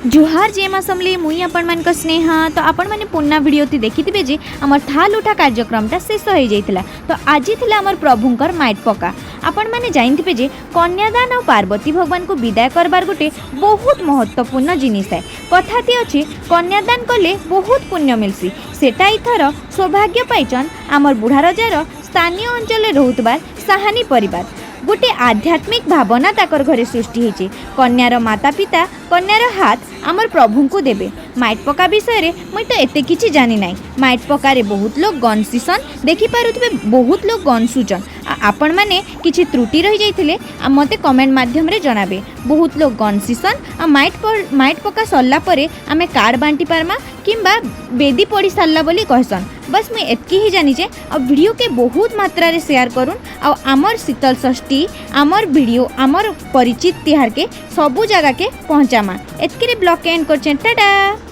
जुहार GeM असमली मुई आपण मान स्नेह। तो आपण मैंने पुन्ना वीडियो देखी जे आमर थाल उठा कार्यक्रमटा शेष हो जाइथिला। तो आज थिला आमर प्रभुंकर माइट पका। आपण मैंने जानिथिबे जे कन्यादान और पार्वती भगवान को विदाय करबार गोटे बहुत महत्वपूर्ण जिनिस है। कथाती अच्छी कन्यादान कले बहुत पुण्य मिलसी। सेटा इथर सौभाग्य पाइचन आमर बुढ़ा रजार स्थानीय अंचल रोहुतबार साहानी परिवार। गोटे आध्यात्मिक भावना ताकर घरे सृष्टि होती। कन्यार माता पिता कन्यार हाथ आमर प्रभु को देबे। माइट पका विषय मुई तो एते किछि जानी नाई। माइट पकारे बहुत लोग गनसीसन देखि पारुथबे, बहुत लोग गनसुचन। आपण माने किछि त्रुटि रही जाइथिले मते कमेंट माध्यम रे जणाबे। बहुत लोग गनसीसन माइट पका सरला परे आमे कार्ड बांटी पारमा किंबा बेदी पड़ी सारला बोली कहसन। बस मुई एतकी ही जानी जे अब वीडियो के बहुत मात्रा रे शेयर करूँ। आ आमर शीतल षष्ठी आमर वीडियो आमर परिचित तिहार के सबू जगह के पहुँचामा। एतकी रे ब्लॉग के एंड करछें। टाटा।